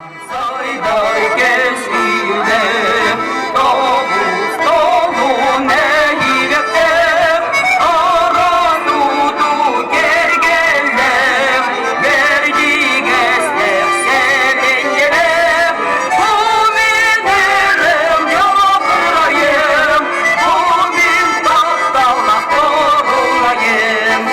Sayday geçtiğinde Davuz dolu ne yürekte Aradudu gergeller Verdi gesler sevinceler Kuminerim yapırayım Kumin tatlarla korulayım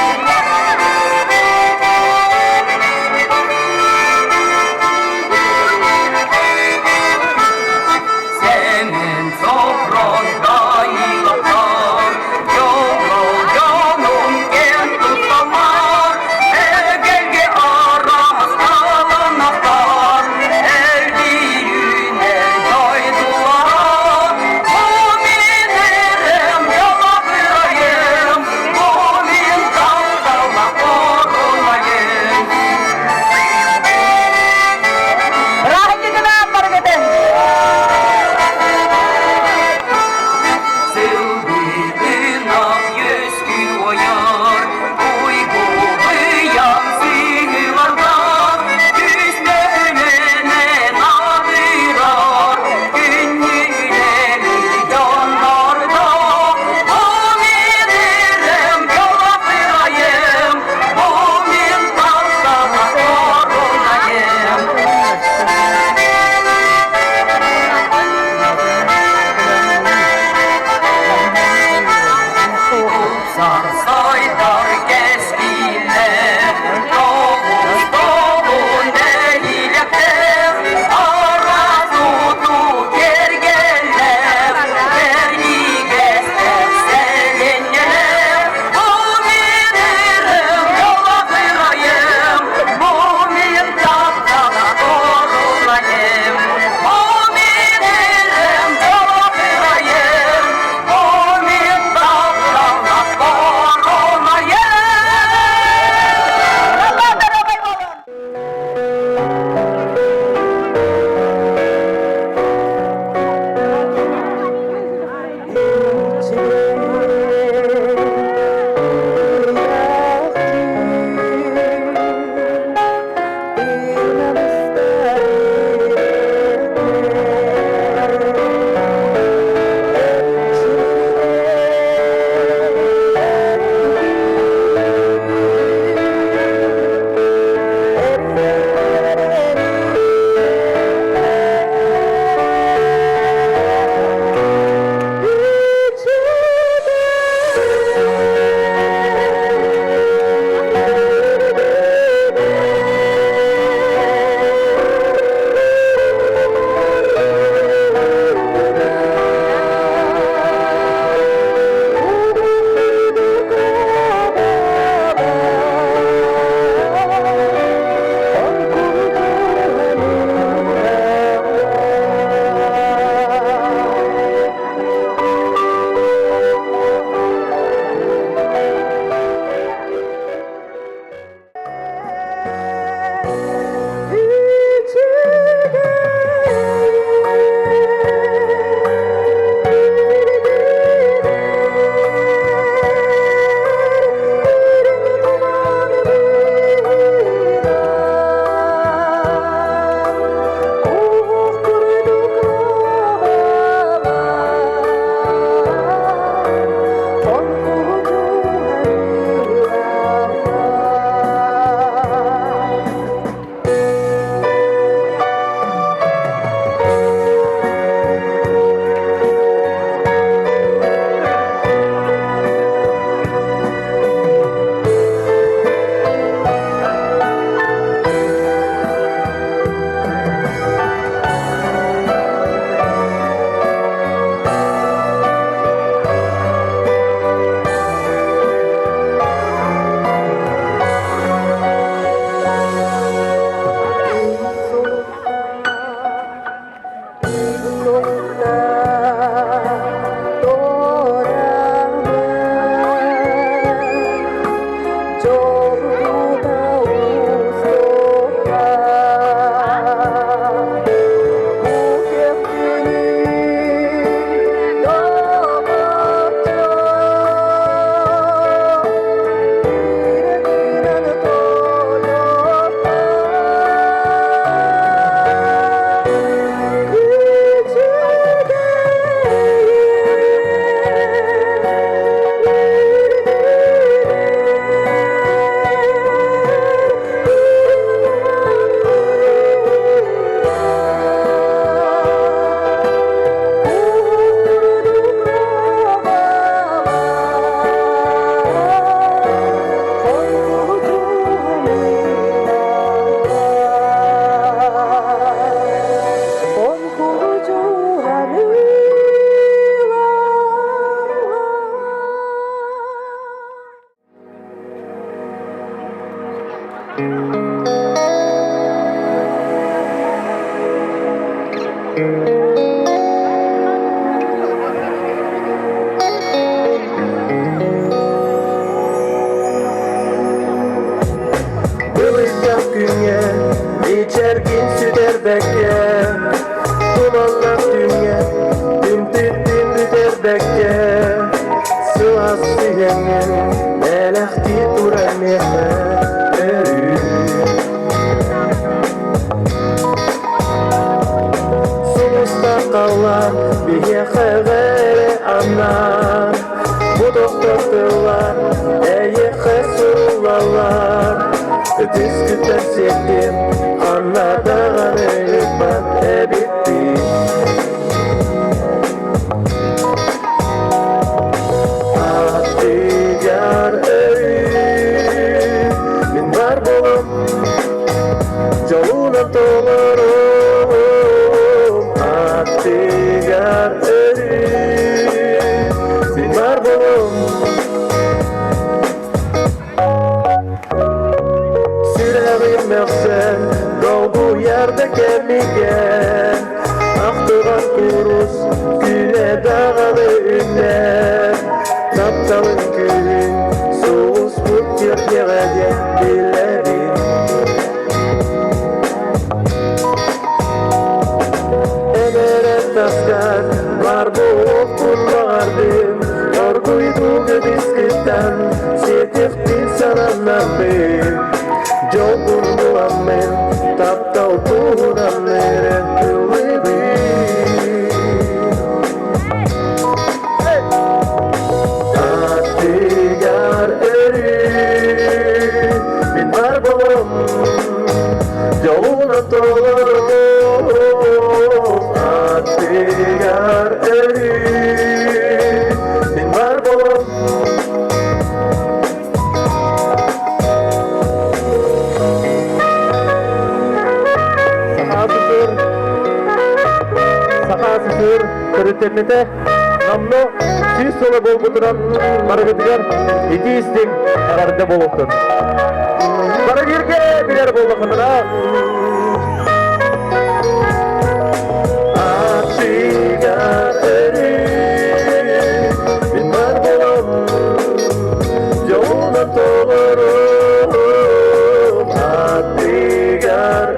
Kılıçtan günye, içerkin süderbekke. Dumanlar dünya, düm düderbekke. Sıvas süyengen, melekti duran mehe. Sulusta kalan, biye xevere anlar. Bu doktorlar, eye xesurlar. Düskütten sektim, anladığın ölüp bitti. Attıgar min var bolum, joluna dolurum. Attıgar min var bolum. Meksen, doğu yerde gelmigen. Aktıgan kurus, güne dağılı ünler. Taptalın gülün, soğuz butir yeğede dilerim. Emere taskan, var bu okullardım. Orguydu gödiskitten, setektin sananlardım. Jogun buamen, taptau turan mere tulibi. Attıgar min var bolum, joluna dolurum. Attıgar min var bolum. Sakasızır, kırıtennete, namlu, siz sola bol buturan, maragetigar, iki isting, agarda boluktur. Maragirke, birer bolukundura. Attıgar min var bolum, joluna dolurum. Attıgar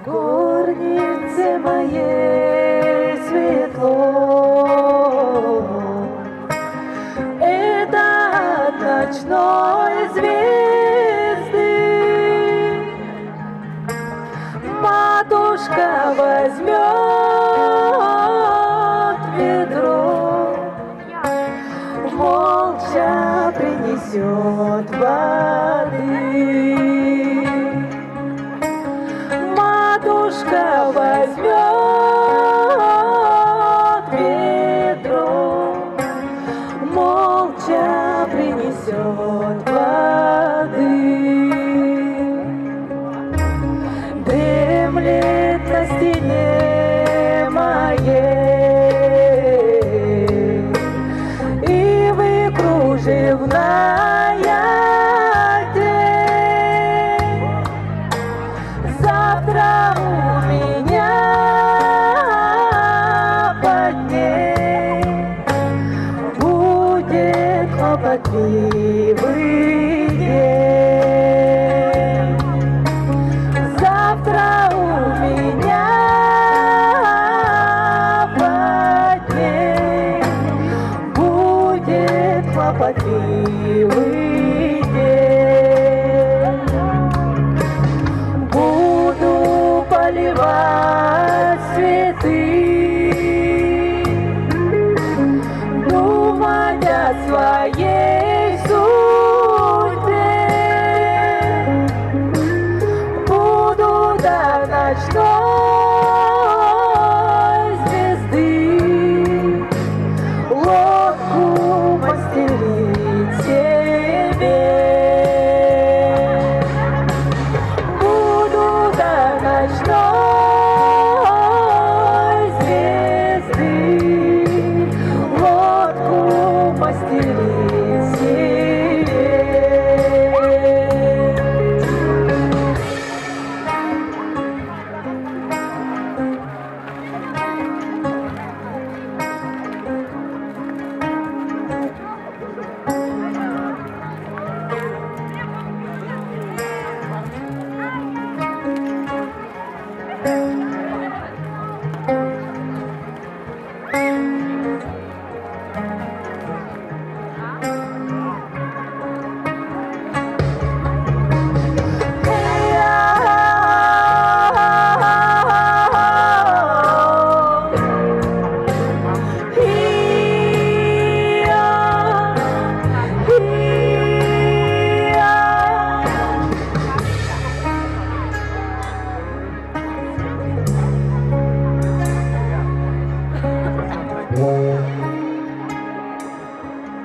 Горнице моей светло, это от ночной звезды. Матушка возьмет ведро, молча принесет воды. Матушка возьмет ведро, молча принесет воды. Дремлет на стене моей и выкружевная тень. Завтра у меня под ней будет хлопотливый день. Завтра у меня под ней будет хлопотливый день. Буду поливать цветы, думать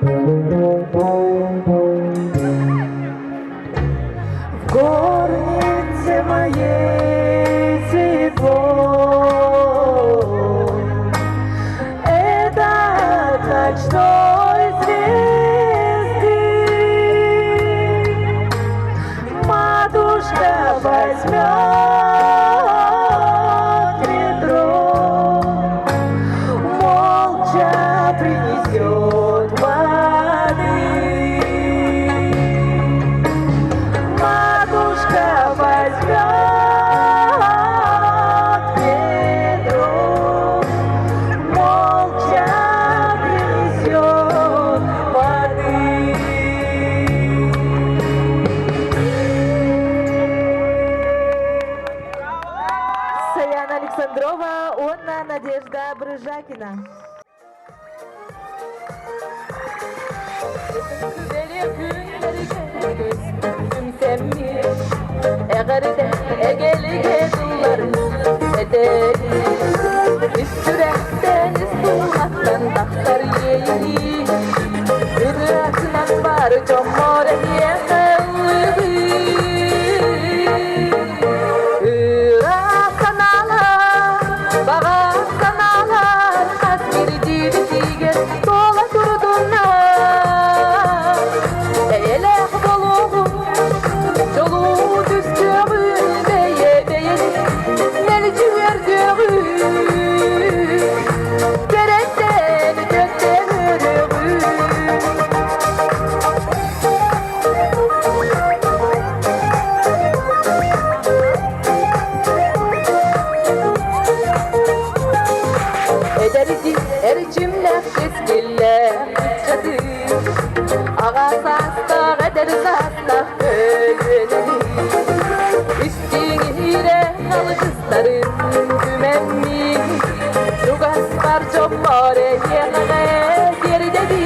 В горнице моей тепло, это от ночной звезды. Матушка возьмет ведро, молча принесет воды. Матушка возьмет ведро, молча принесет воды. Саяна Александрова, Онна Надежда Брыжакина. Böyle günleri gözüm semmiş, eğerde egeli dullar ederi. Üstürekten üstümaktan taktar yeyi, Irak'tan var cumhur yeğevi. Irak'tan alar, Bağat'tan alar, Kasbir divitiger dola durdunar. Eylek dolu, yolu düzgün beye beye, Melci verdiği, Gerekten gökten ürüğü. Ederdi ercimler kesgiller çadı, Ağası hasta eder zatlar öğrenir. Üstüne al kızların tümenmi, Lugas var çommore yerine geri dedi.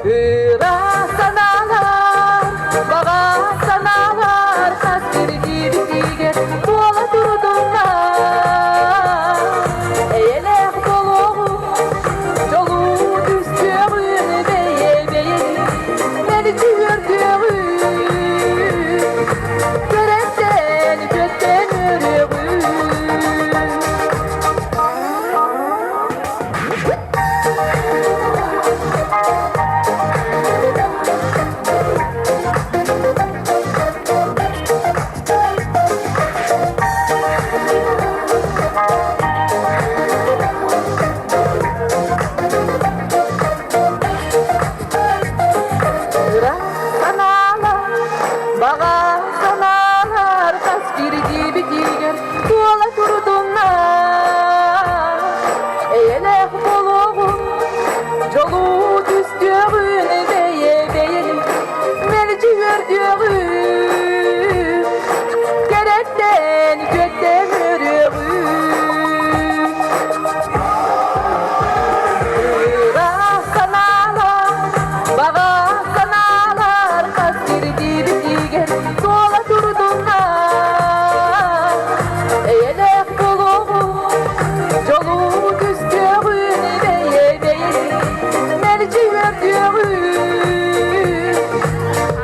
Irak sanalar, bağa sanalar, Kasbir gibi diger dola durdular. Eylek dolu, yolu düzgün beye beye, Melci verdiği, Gerekten gökten ürüğü. Irak sanalar, bağa sanalar, Kasbir gibi diger dola durdular. Eylek dolu, yolu düzgün beye beye, Melci verdiği, Gerekten gökten ürüğü. Irak sanalar, bağa sanalar, Kasbir gibi diger dola durdular. Eylek dolu, yolu düzgün beye beye, Melci verdiği,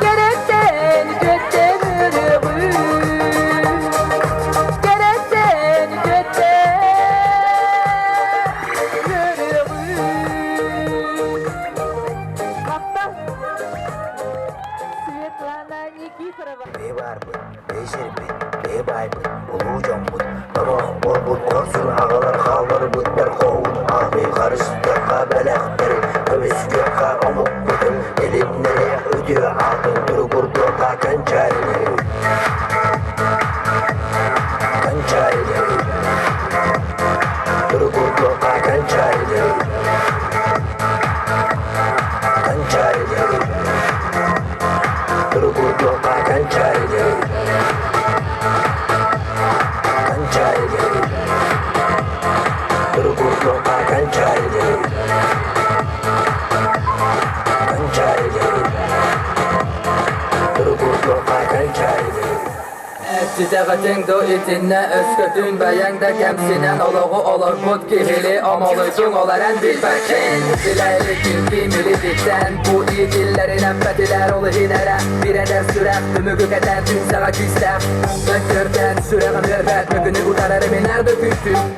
Gerekten gökten ürüğü. Gerekten gökten ürüğü. Maktan Svetlana Nikiforova. Beybarбыт, бейсербит, бейбайбыт, улуужамбыт, Бабақ болбыт, корсун ағалар қалбарбыт, бір қоуын ағи қарыстырға бәләқтір, көмеске қа омық бұтын, елінлері өте алтын, түрі күрдіға канчайлы. Канчайлы. Түрі күрдіға канчайлы. Канчайлы. Түрі күрдіға канчайлы. Канчайлы. Түрі күрдіға канчайлы. Канчайлы. Çiçeğin do itinne öskötün bəyəngdə gəmsinən oloğu olur bud gihili omoluydun olarən bilbəkin Diləyli kilki milidikdən bu idillərin əmbədilər olu hinərə Bir ədər sürək tümüqü qədər tümsəğa güstəq Mönkördən sürəğin vervət müqünü udararımın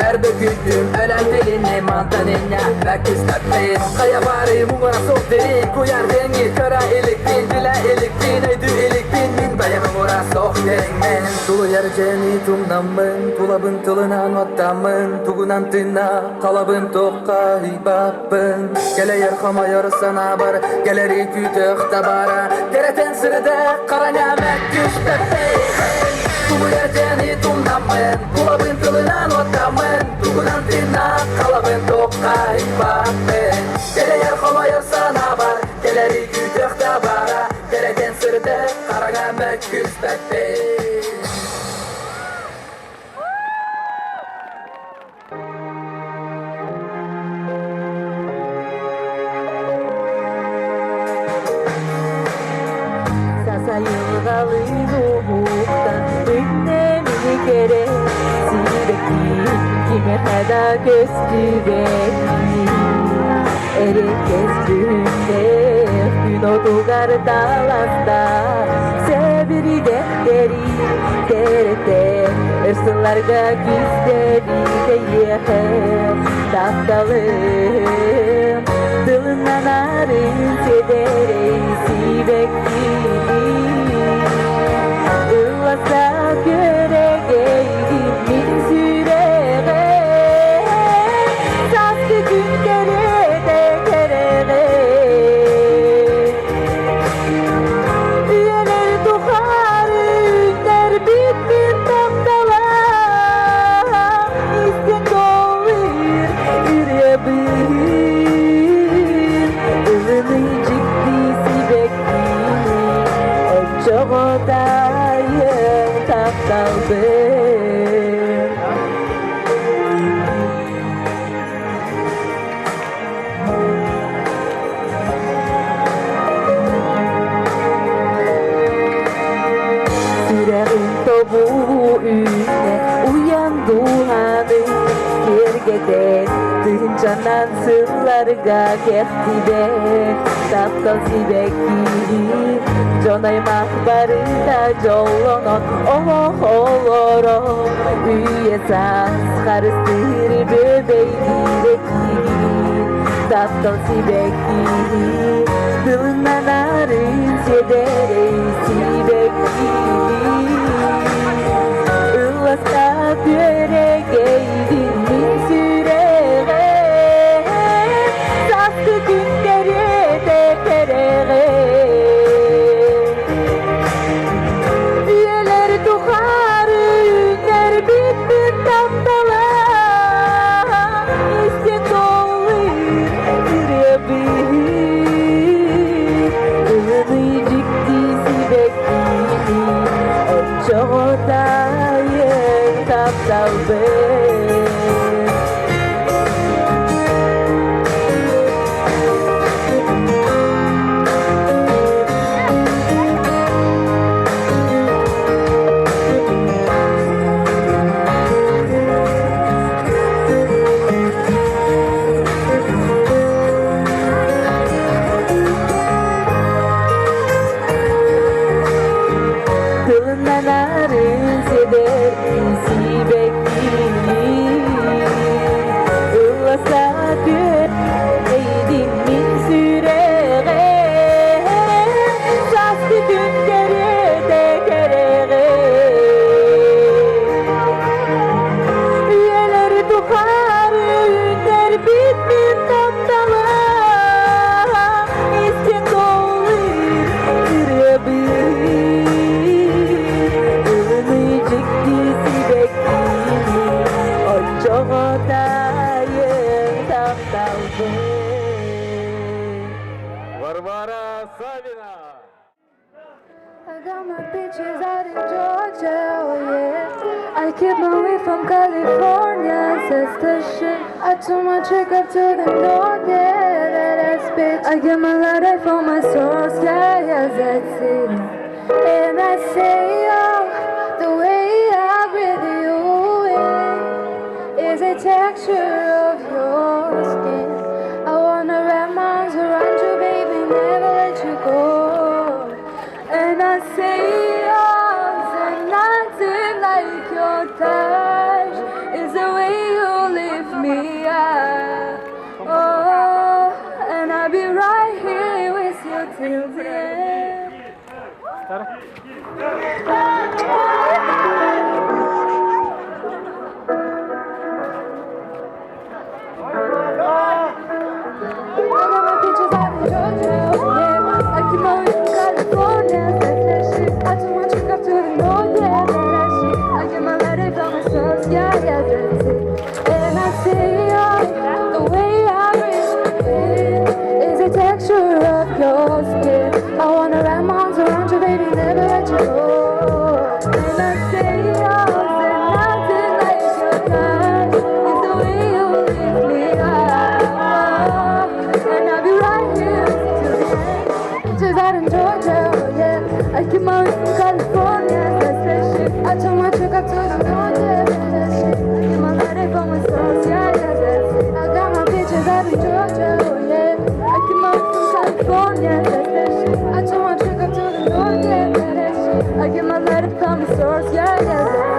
Hər döküntüm ölən dilinni mantaninə və küstəbdin Qaya varım umara soğ derin Kuyar dengi köra ilikdin Dilə ilikdin öydü ilikdin Min bayağım ura soğ derin men Tulu yer ceni tumnamın Tulabın tılınan vattamın Tugunan tına Kalabın toqqa hibabın Gele yer xama yarısana bar Geleri kütük tabara Gereten sırada kara nəmək güçtəbdi Tulu yer ceni tumnamın Tulabın tılınan vattamın Tugunan tına Kalabın toqqa hibabın Gele yer xama yarısana bar Geleri kütük tabara Gereten sırada kara nəmək güçtəbdi Sayılgalı ruhuktan Ünlemini kere Sürekli kime heda göstürekli Erekes günde Gün odugar dalasta Sebri defteri Terete Irsınlarga gizleri Deyhe Daftalım Dılından arın Sedereysi bekliyorum Illasa göre geydim min sürege Saskı gün kerede kerege Üyeler tuharı ünler bitmin taptalar İstin dolur ürebir Ilını ciddisi bekliyorum En çok odayım taptaldım Süreğin tobuğu üne uyandı hanı Gergede dıncanan sırlarga kehtibe Taptal sibeki Jonay mahbarında jollonon Oh oloro Üye saz karıstır böbeydireki Taptal sibeki Dılından arın sedereysi beki Illasa göre geydin min sürege Saskı günleri de kerege Üyeler tuharı ünler bitmin taptalar İstin dolur ürebir Ilını ciddisi bekliyorum En çok odayım taptaldım Dılından arın seder isi bekliyorum Illasa göreydin min sürege Saskı günleri de kerege Üyeler tuharı ünler bitmin taptalar İstin dolur ürebir Ilını ciddisi bekliyorum O çok odayım taptaldım Varvara Savina. I got my bitches out in Georgia, oh yeah. I keep my weed from California, says the shit. I took my chick up to the north, yeah, that ass bitch. I get my lighter from my source, yeah, yeah, that's it. And I say, oh, the way the texture of your skin. I wanna wrap my arms around you, baby, never let you go. And I say yours and nothing like your touch is the way you lift me up. Oh, and I'll be right here with you till the end. I got my pictures out in Georgia, yeah. I keep my way from California, that shit. I took my trip up to the north, yeah, that shit. I get my light from my source, yeah, that's it. And I say, oh, the way I breathe is the texture of your skin. I wanna wrap my arms around you, baby, never let you go. And I say, oh, there's nothing like your touch. It's the way you lift me up. And I'll be right here till the end. Pictures out in Georgia, yeah. I keep my way from California, that's that shit. I took my trip up to the north, yeah, that shit. I get my light from my source, yeah, that's it. I got my pictures out in Georgia, yeah. I keep my way from California, that's that shit. I took my trip up to the north, yeah, that shit. I get my light from my source, yeah, that's it.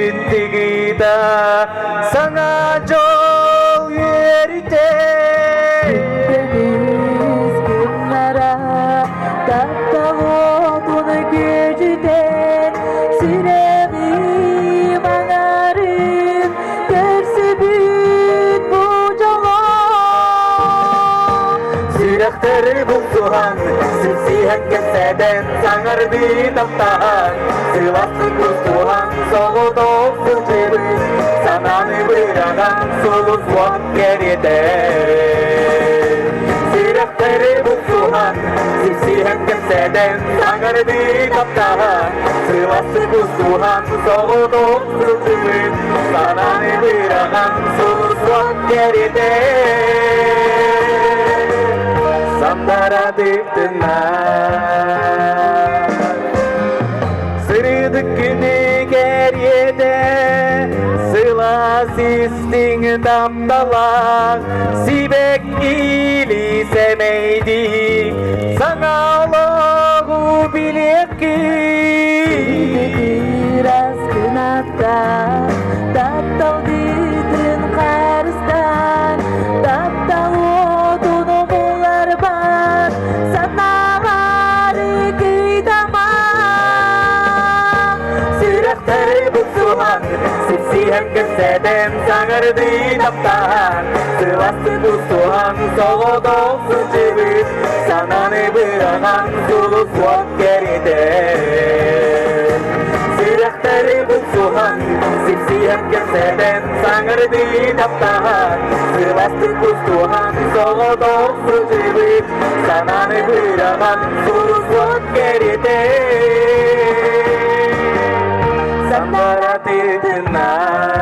bittigi da sana yol yürüten Deniz günlere tatlı odunu gücüden Sireğim ağarım tersi büt bu calan Sürekleri bulsuhan Sipsihen keseden Sangardı taptahan Sivaslı kustuhan Soğu doksun cebi Sananı bırakan Sulus vak geride Sürekleri bulsuhan Sipsihen keseden Sangardı taptahan Sivaslı kustuhan Soğu doksun cebi Sananı bırakan Sulus vak geride Sandara diktinar Sırıdık günü geriyede Sıla sistin damdalak Sibek ili semeydik Sana Allah'u bilek ki Biraz kınatta Tattal gidin karistan Tattal odunu bular bar Sana gari gidamam Sürekleri bulsuhan Sipsihen keseden Sangardı taptahan Sivaslı kustuhan Soğu doksun cebi Sananı bırakan Sulus vak geride Sürekleri bulsuhan Sipsihen keseden Sangardı taptahan Sivaslı kustuhan Soğu doksun cebi Sananı bırakan Sulus vak geride Sandara diktinar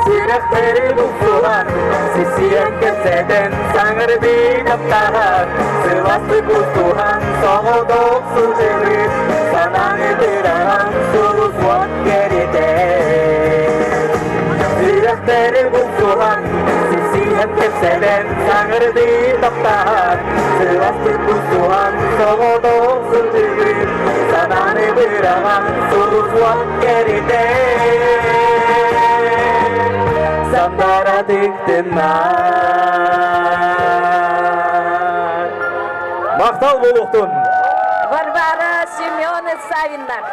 Sürekleri bulsuhan Sisiyen keseden Sangardı taptahan Sivaslı kustuhan Soğu doksun cebi Sananı bırakan Sulus vak geride Sürekleri bulsuhan Sisiyen keseden Sangardı taptahan Sivaslı kustuhan Soğu doksun cebi Sananı bırakan Sulus vak geride Sandara diktinar Maktal boluktun Varvara Semyonovna Savinlar.